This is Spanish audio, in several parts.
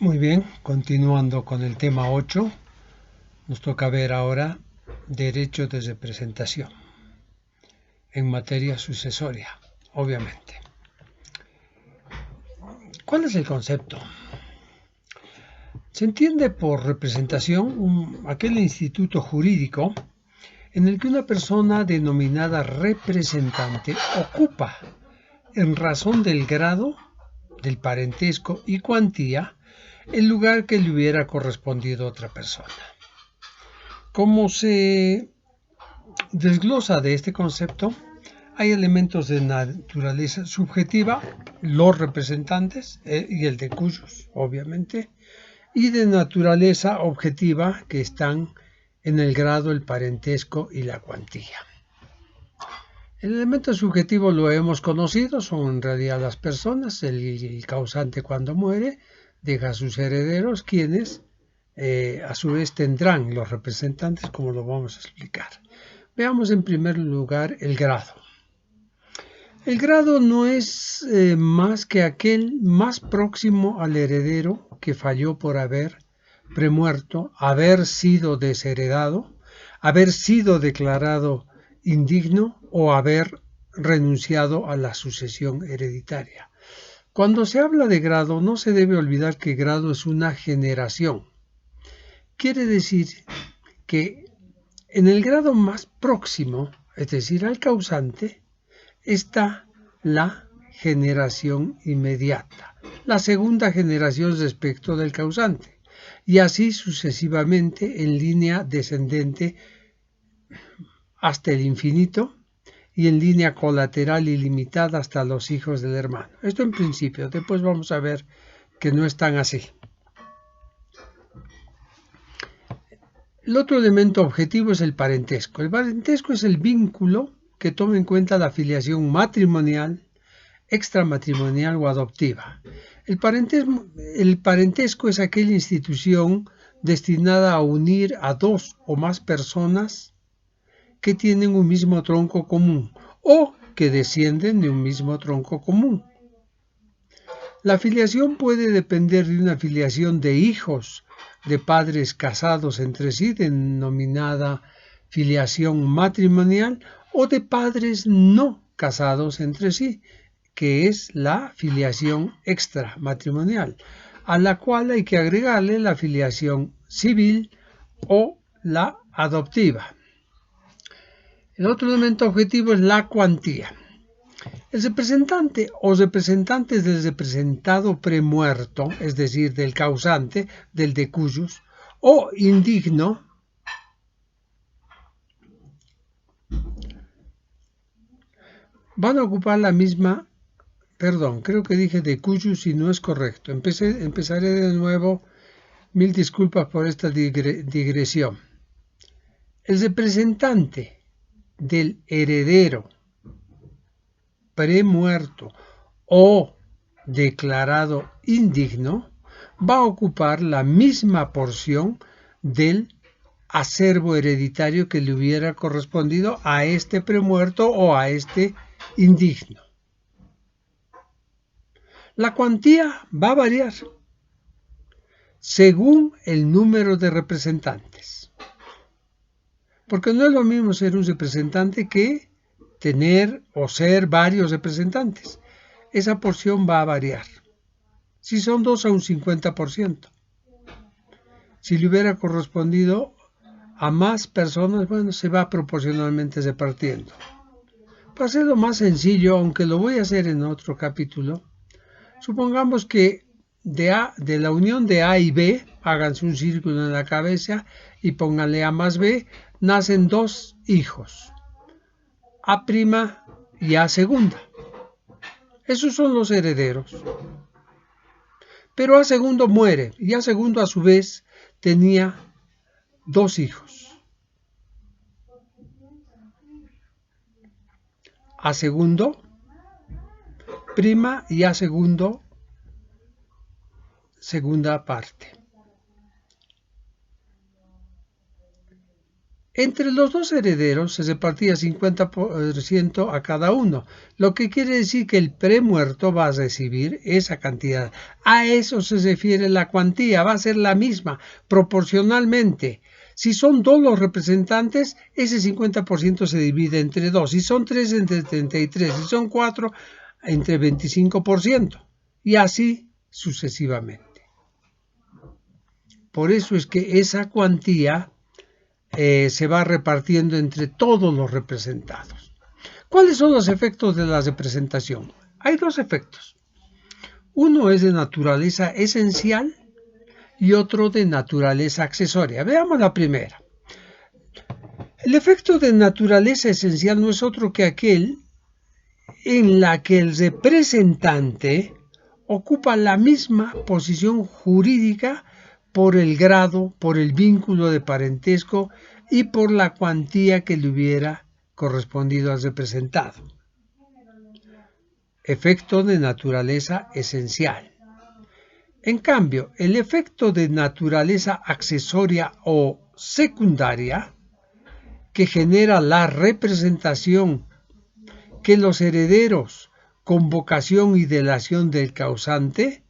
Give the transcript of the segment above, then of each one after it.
Muy bien, continuando con el tema 8, nos toca ver ahora derecho de representación en materia sucesoria, obviamente. ¿Cuál es el concepto? Se entiende por representación aquel instituto jurídico en el que una persona denominada representante ocupa, en razón del grado, del parentesco y cuantía, el lugar que le hubiera correspondido a otra persona. Como se desglosa de este concepto, hay elementos de naturaleza subjetiva, los representantes y el de cuyos, obviamente, y de naturaleza objetiva que están en el grado, el parentesco y la cuantía. El elemento subjetivo lo hemos conocido, son en realidad las personas, el causante cuando muere deja a sus herederos, quienes a su vez tendrán los representantes, como lo vamos a explicar. Veamos en primer lugar el grado. El grado no es más que aquel más próximo al heredero que falló por haber premuerto, haber sido desheredado, haber sido declarado indigno o haber renunciado a la sucesión hereditaria. Cuando se habla de grado, no se debe olvidar que grado es una generación. Quiere decir que en el grado más próximo, es decir, al causante, está la generación inmediata, la segunda generación respecto del causante, y así sucesivamente en línea descendente hasta el infinito y en línea colateral ilimitada hasta los hijos del hermano. Esto en principio, después vamos a ver que no es tan así. El otro elemento objetivo es el parentesco. El parentesco es el vínculo que toma en cuenta la filiación matrimonial, extramatrimonial o adoptiva. El parentesco es aquella institución destinada a unir a dos o más personas que tienen un mismo tronco común o que descienden de un mismo tronco común. La filiación puede depender de una filiación de hijos de padres casados entre sí, denominada filiación matrimonial, o de padres no casados entre sí, que es la filiación extramatrimonial, a la cual hay que agregarle la filiación civil o la adoptiva. El otro elemento objetivo es la cuantía. El representante o representantes del representado premuerto, es decir, del causante, del de cuyos, o indigno, van a ocupar la misma, creo que dije de cuyos y no es correcto. Empezaré de nuevo, mil disculpas por esta digresión. El representante del heredero premuerto o declarado indigno va a ocupar la misma porción del acervo hereditario que le hubiera correspondido a este premuerto o a este indigno. La cuantía va a variar según el número de representantes, porque no es lo mismo ser un representante que tener o ser varios representantes. Esa porción va a variar. Si son dos, a un 50%. Si le hubiera correspondido a más personas, bueno, se va proporcionalmente repartiendo. Para hacerlo más sencillo, aunque lo voy a hacer en otro capítulo, supongamos que de la unión de A y B, háganse un círculo en la cabeza y pónganle A más B, nacen dos hijos, A' y A segunda. Esos son los herederos. Pero A segundo muere y A segundo a su vez tenía dos hijos. A segundo, prima y A segundo, segunda parte. Entre los dos herederos se repartía 50% a cada uno, lo que quiere decir que el premuerto va a recibir esa cantidad. A eso se refiere la cuantía, va a ser la misma, proporcionalmente. Si son dos los representantes, ese 50% se divide entre dos. Si son tres, entre 33. Si son cuatro, entre 25%. Y así sucesivamente. Por eso es que esa cuantía se va repartiendo entre todos los representados. ¿Cuáles son los efectos de la representación? Hay dos efectos. Uno es de naturaleza esencial y otro de naturaleza accesoria. Veamos la primera. El efecto de naturaleza esencial no es otro que aquel en la que el representante ocupa la misma posición jurídica por el grado, por el vínculo de parentesco y por la cuantía que le hubiera correspondido al representado. Efecto de naturaleza esencial. En cambio, el efecto de naturaleza accesoria o secundaria, que genera la representación que los herederos con vocación y delación del causante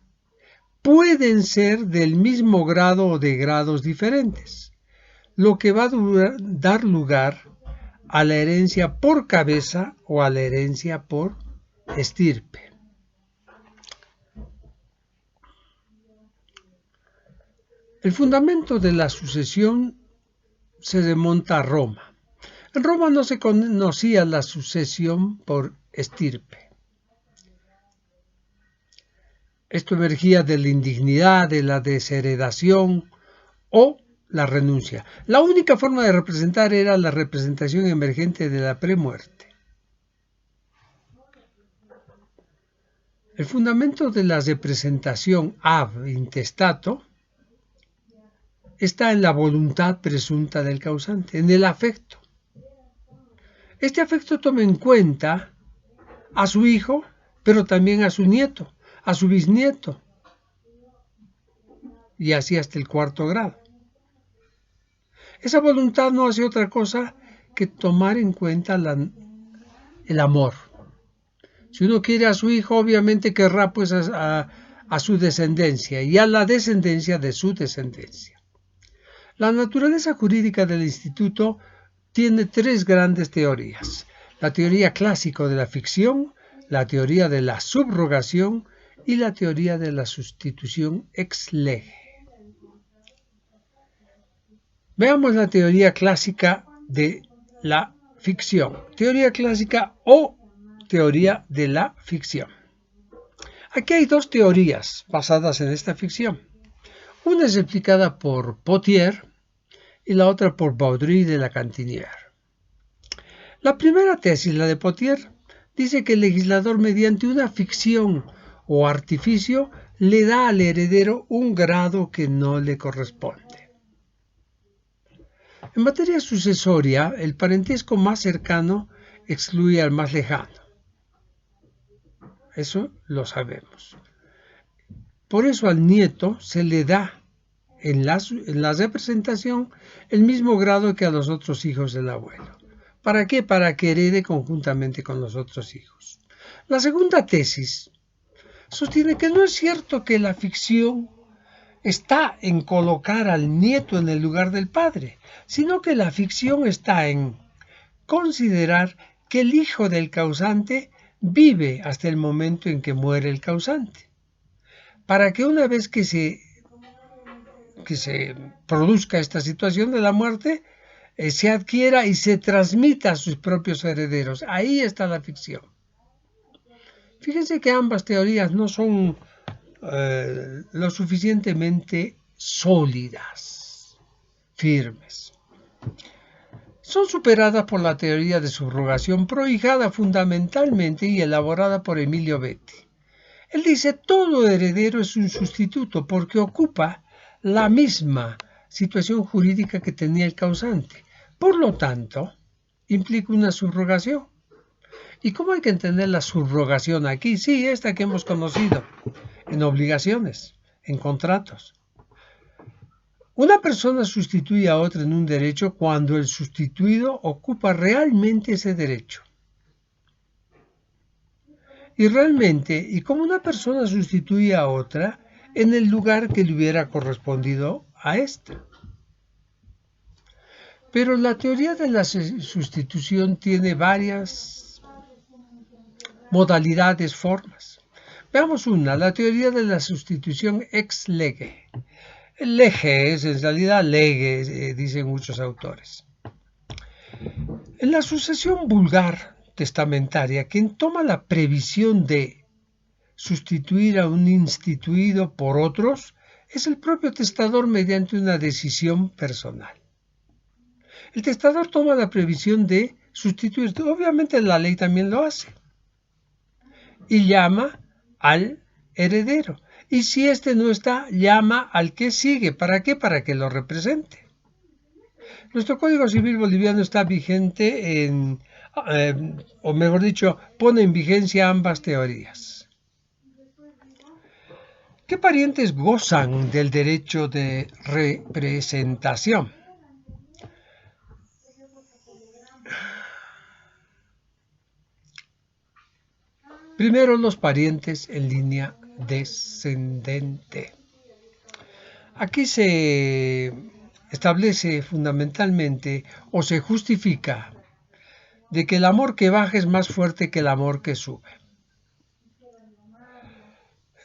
pueden ser del mismo grado o de grados diferentes, lo que va a dar lugar a la herencia por cabeza o a la herencia por estirpe. El fundamento de la sucesión se remonta a Roma. En Roma no se conocía la sucesión por estirpe. Esto emergía de la indignidad, de la desheredación o la renuncia. La única forma de representar era la representación emergente de la premuerte. El fundamento de la representación ab intestato está en la voluntad presunta del causante, en el afecto. Este afecto toma en cuenta a su hijo, pero también a su nieto, a su bisnieto, y así hasta el cuarto grado. Esa voluntad no hace otra cosa que tomar en cuenta el amor. Si uno quiere a su hijo, obviamente querrá pues a su descendencia y a la descendencia de su descendencia. La naturaleza jurídica del instituto tiene tres grandes teorías: la teoría clásica de la ficción, la teoría de la subrogación y la teoría de la sustitución ex lege. Veamos la teoría clásica de la ficción. Teoría clásica o teoría de la ficción. Aquí hay dos teorías basadas en esta ficción. Una es explicada por Pothier y la otra por Baudry de la Cantinière. La primera tesis, la de Pothier, dice que el legislador mediante una ficción o artificio le da al heredero un grado que no le corresponde. En materia sucesoria, el parentesco más cercano excluye al más lejano. Eso lo sabemos. Por eso al nieto se le da en la representación el mismo grado que a los otros hijos del abuelo. ¿Para qué? Para que herede conjuntamente con los otros hijos. La segunda tesis sostiene que no es cierto que la ficción está en colocar al nieto en el lugar del padre, sino que la ficción está en considerar que el hijo del causante vive hasta el momento en que muere el causante, para que una vez que se produzca esta situación de la muerte, se adquiera y se transmita a sus propios herederos. Ahí está la ficción. Fíjense que ambas teorías no son lo suficientemente sólidas, firmes. Son superadas por la teoría de subrogación prohijada fundamentalmente y elaborada por Emilio Betti. Él dice: todo heredero es un sustituto porque ocupa la misma situación jurídica que tenía el causante. Por lo tanto, implica una subrogación. ¿Y cómo hay que entender la subrogación aquí? Sí, esta que hemos conocido en obligaciones, en contratos. Una persona sustituye a otra en un derecho cuando el sustituido ocupa realmente ese derecho. Y realmente, y como una persona sustituye a otra en el lugar que le hubiera correspondido a esta. Pero la teoría de la sustitución tiene varias modalidades, formas. Veamos una, la teoría de la sustitución ex lege. El lege es en realidad lege, dicen muchos autores. En la sucesión vulgar testamentaria, quien toma la previsión de sustituir a un instituido por otros es el propio testador mediante una decisión personal. El testador toma la previsión de sustituir, obviamente la ley también lo hace, y llama al heredero. Y si éste no está, llama al que sigue. ¿Para qué? Para que lo represente. Nuestro Código Civil boliviano está vigente o mejor dicho, pone en vigencia ambas teorías. ¿Qué parientes gozan del derecho de representación? Primero, los parientes en línea descendente. Aquí se establece fundamentalmente o se justifica de que el amor que baja es más fuerte que el amor que sube.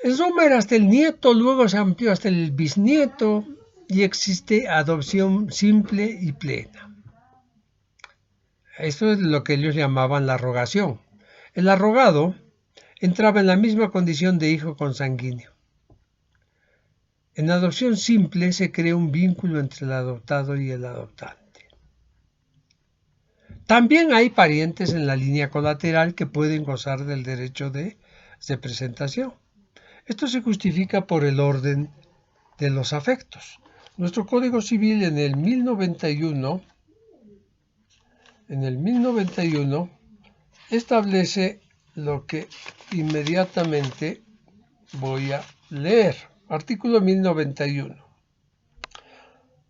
En suma era hasta el nieto, luego se amplió hasta el bisnieto y existe adopción simple y plena. Esto es lo que ellos llamaban la rogación. El arrogado entraba en la misma condición de hijo consanguíneo. En adopción simple se crea un vínculo entre el adoptado y el adoptante. También hay parientes en la línea colateral que pueden gozar del derecho de representación. Esto se justifica por el orden de los afectos. Nuestro Código Civil en el 1091 establece lo que inmediatamente voy a leer. Artículo 1091.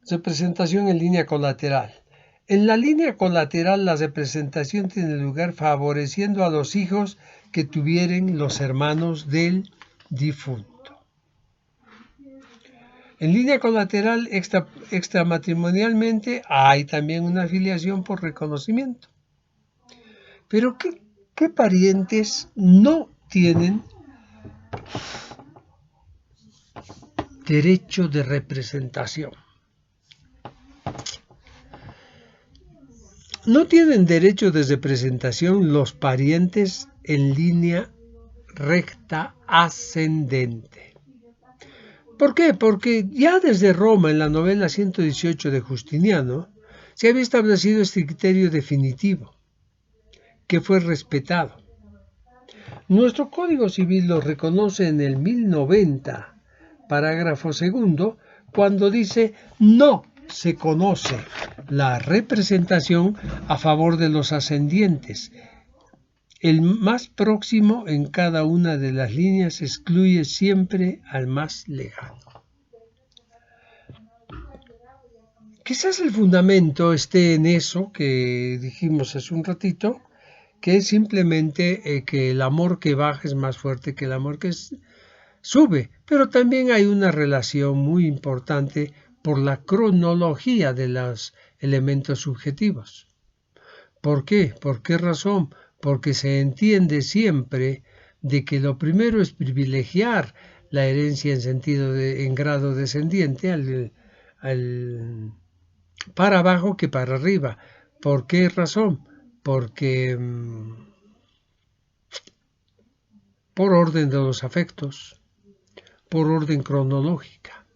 Representación en línea colateral. En la línea colateral la representación tiene lugar favoreciendo a los hijos que tuvieren los hermanos del difunto. En línea colateral extramatrimonialmente hay también una afiliación por reconocimiento. Pero ¿qué parientes no tienen derecho de representación? No tienen derecho de representación los parientes en línea recta ascendente. ¿Por qué? Porque ya desde Roma, en la novela 118 de Justiniano, se había establecido este criterio definitivo, que fue respetado. Nuestro Código Civil lo reconoce en el 1090, parágrafo segundo, cuando dice no se conoce la representación a favor de los ascendientes. El más próximo en cada una de las líneas excluye siempre al más lejano. Quizás el fundamento esté en eso que dijimos hace un ratito, que es simplemente que el amor que baja es más fuerte que el amor que sube, pero también hay una relación muy importante por la cronología de los elementos subjetivos. ¿Por qué? ¿Por qué razón? Porque se entiende siempre de que lo primero es privilegiar la herencia en grado descendiente para abajo que para arriba. ¿Por qué razón? Porque por orden de los afectos, por orden cronológica.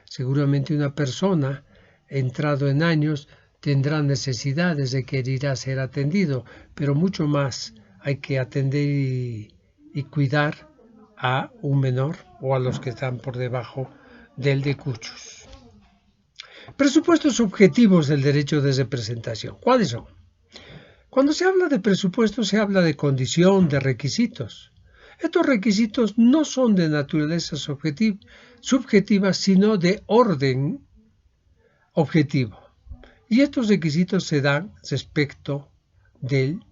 Seguramente una persona, entrado en años, tendrá necesidades de que irá a ser atendido, pero mucho más hay que atender y cuidar a un menor o a los que están por debajo del de cuchos. Presupuestos objetivos del derecho de representación. ¿Cuáles son? Cuando se habla de presupuesto se habla de condición, de requisitos. Estos requisitos no son de naturaleza subjetiva, sino de orden objetivo. Y estos requisitos se dan respecto del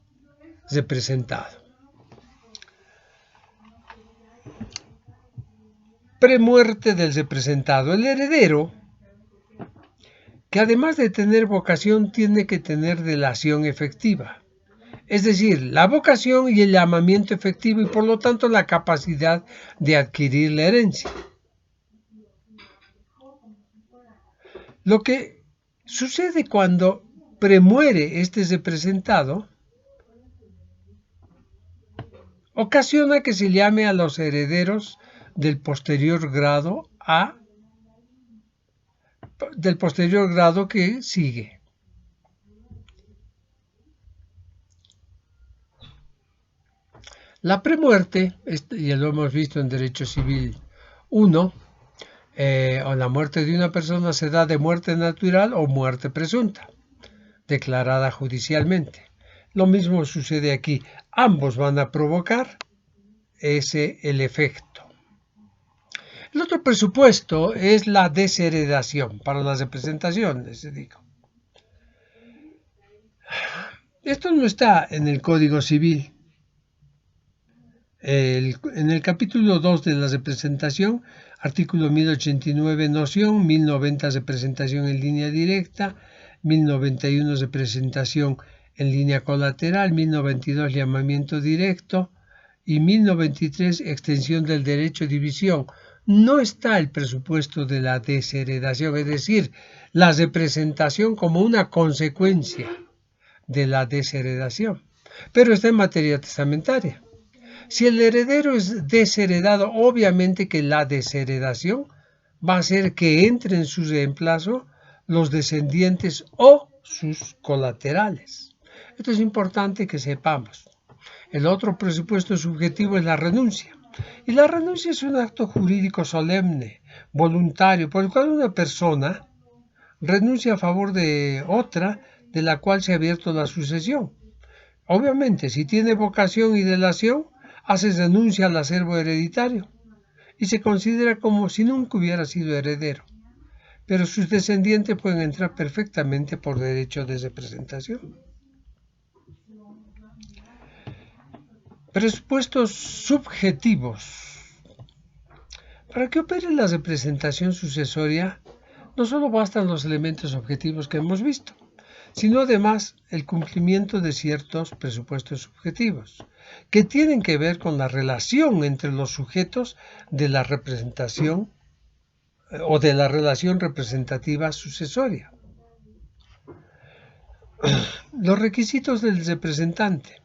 representado. Premuerte del representado. El heredero, que además de tener vocación, tiene que tener delación efectiva. Es decir, la vocación y el llamamiento efectivo y por lo tanto la capacidad de adquirir la herencia. Lo que sucede cuando premuere este representado ocasiona que se llame a los herederos del posterior grado que sigue. La premuerte, ya lo hemos visto en Derecho Civil 1, o la muerte de una persona se da de muerte natural o muerte presunta, declarada judicialmente. Lo mismo sucede aquí. Ambos van a provocar el efecto. El otro presupuesto es la desheredación para las representaciones, digo. Esto no está en el Código Civil. En el capítulo 2 de la representación, artículo 1089, noción, 1090, representación en línea directa, 1091, representación en línea colateral, 1092, llamamiento directo y 1093, extensión del derecho de división. No está el presupuesto de la desheredación, es decir, la representación como una consecuencia de la desheredación, pero está en materia testamentaria. Si el heredero es desheredado, obviamente que la desheredación va a hacer que entre en su reemplazo los descendientes o sus colaterales. Esto es importante que sepamos. El otro presupuesto subjetivo es la renuncia. Y la renuncia es un acto jurídico solemne, voluntario, por el cual una persona renuncia a favor de otra de la cual se ha abierto la sucesión. Obviamente, si tiene vocación y delación, hace renuncia al acervo hereditario y se considera como si nunca hubiera sido heredero, pero sus descendientes pueden entrar perfectamente por derecho de representación. Presupuestos subjetivos. Para que opere la representación sucesoria, no solo bastan los elementos objetivos que hemos visto, sino además el cumplimiento de ciertos presupuestos subjetivos, que tienen que ver con la relación entre los sujetos de la representación o de la relación representativa sucesoria. Los requisitos del representante.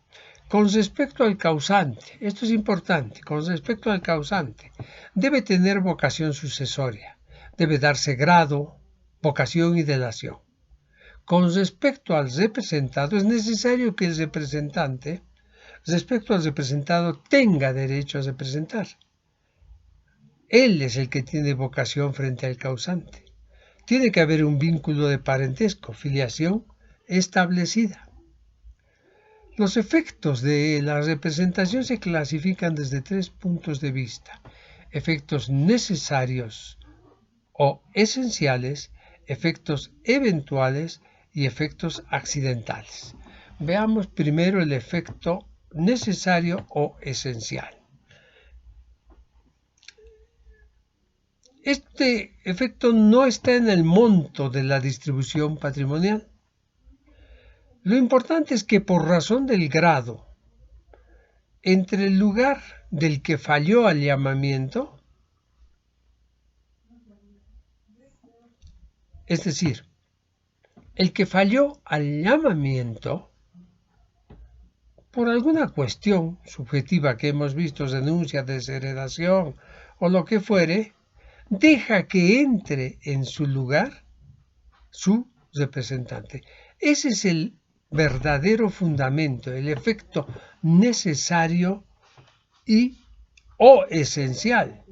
Con respecto al causante, esto es importante, con respecto al causante, debe tener vocación sucesoria, debe darse grado, vocación y delación. Con respecto al representado, es necesario que el representante, respecto al representado, tenga derecho a representar. Él es el que tiene vocación frente al causante. Tiene que haber un vínculo de parentesco, filiación establecida. Los efectos de la representación se clasifican desde 3 puntos de vista: efectos necesarios o esenciales, efectos eventuales y efectos accidentales. Veamos primero el efecto necesario o esencial. Este efecto no está en el monto de la distribución patrimonial. Lo importante es que por razón del grado entre el lugar del que falló al llamamiento, es decir, el que falló al llamamiento, por alguna cuestión subjetiva que hemos visto, renuncia, desheredación o lo que fuere, deja que entre en su lugar su representante. Ese es el verdadero fundamento, el efecto necesario o esencial.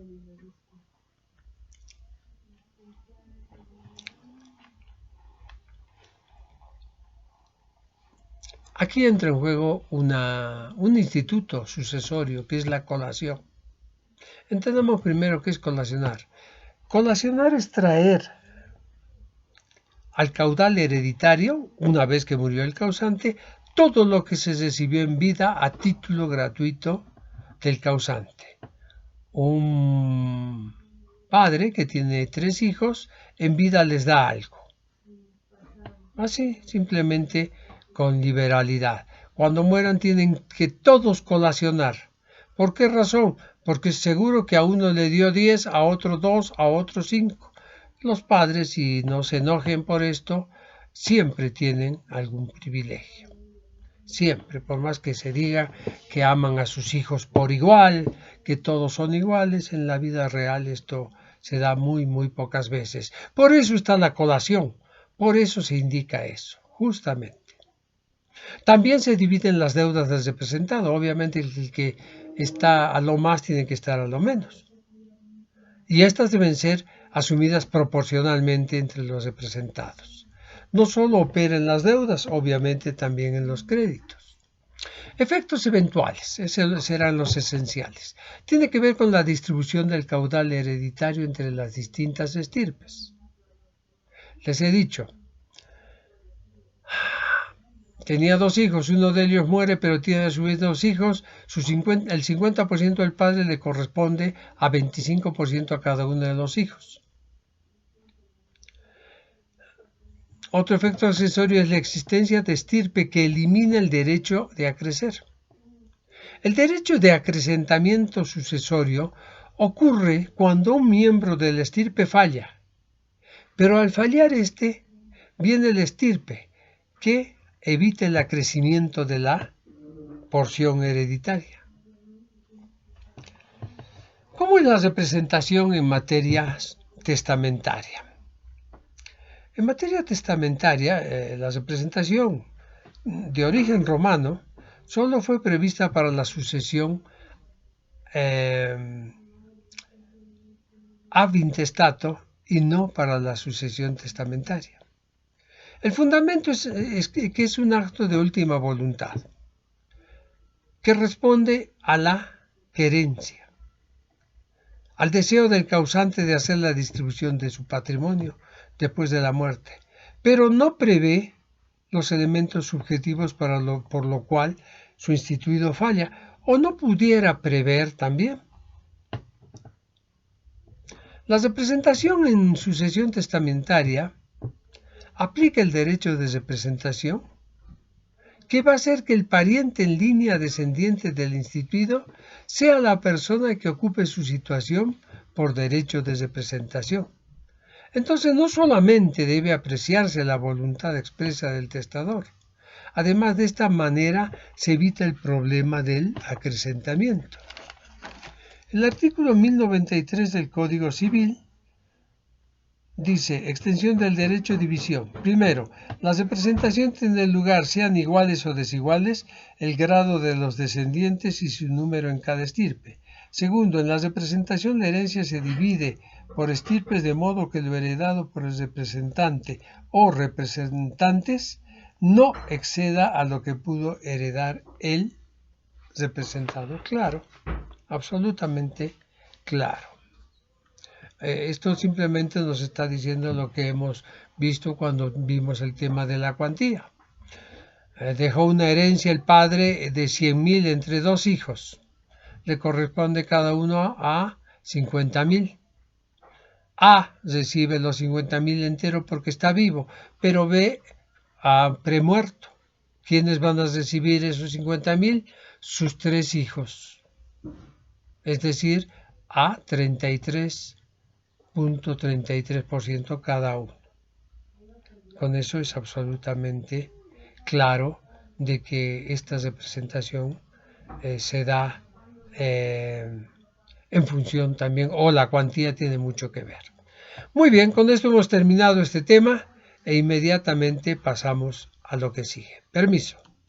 Aquí entra en juego un instituto sucesorio que es la colación. Entendamos primero qué es colacionar. Colacionar es traer al caudal hereditario, una vez que murió el causante, todo lo que se recibió en vida a título gratuito del causante. Un padre que tiene 3 hijos, en vida les da algo. Así, simplemente con liberalidad. Cuando mueran tienen que todos colacionar. ¿Por qué razón? Porque seguro que a uno le dio 10, a otro 2, a otro 5. Los padres, si no se enojen por esto, siempre tienen algún privilegio. Siempre, por más que se diga que aman a sus hijos por igual, que todos son iguales, en la vida real esto se da muy, muy pocas veces. Por eso está la colación, por eso se indica eso, justamente. También se dividen las deudas del representado, obviamente el que está a lo más tiene que estar a lo menos. Y estas deben ser asumidas proporcionalmente entre los representados. No solo opera en las deudas, obviamente también en los créditos. Efectos eventuales, esos serán los esenciales. Tiene que ver con la distribución del caudal hereditario entre las distintas estirpes. Les he dicho, tenía 2 hijos, uno de ellos muere, pero tiene a su vez 2 hijos, el 50% del padre le corresponde a 25% a cada uno de los hijos. Otro efecto accesorio es la existencia de estirpe que elimina el derecho de acrecer. El derecho de acrecentamiento sucesorio ocurre cuando un miembro de la estirpe falla, pero al fallar viene el estirpe que evita el acrecimiento de la porción hereditaria. ¿Cómo es la representación en materia testamentaria? En materia testamentaria, la representación de origen romano solo fue prevista para la sucesión ab intestato y no para la sucesión testamentaria. El fundamento es que es un acto de última voluntad, que responde a la querencia, al deseo del causante de hacer la distribución de su patrimonio después de la muerte, pero no prevé los elementos subjetivos por lo cual su instituido falla, o no pudiera prever también. La representación en sucesión testamentaria aplica el derecho de representación, que va a hacer que el pariente en línea descendiente del instituido sea la persona que ocupe su situación por derecho de representación. Entonces no solamente debe apreciarse la voluntad expresa del testador, además de esta manera se evita el problema del acrecentamiento. El artículo 1093 del Código Civil dice, extensión del derecho de división. Primero, las representaciones tienen lugar, sean iguales o desiguales, el grado de los descendientes y su número en cada estirpe. Segundo, en la representación la herencia se divide por estirpes de modo que lo heredado por el representante o representantes no exceda a lo que pudo heredar el representado. Claro, absolutamente claro. Esto simplemente nos está diciendo lo que hemos visto cuando vimos el tema de la cuantía. Dejó una herencia el padre de 100.000 entre 2 hijos. Le corresponde cada uno a 50.000. A recibe los 50.000 enteros porque está vivo, pero B ha premuerto. ¿Quiénes van a recibir esos 50.000? Sus 3 hijos. Es decir, a 33.33% cada uno. Con eso es absolutamente claro de que esta representación se da en función también, o la cuantía tiene mucho que ver. Muy bien, con esto hemos terminado este tema e inmediatamente pasamos a lo que sigue. Permiso.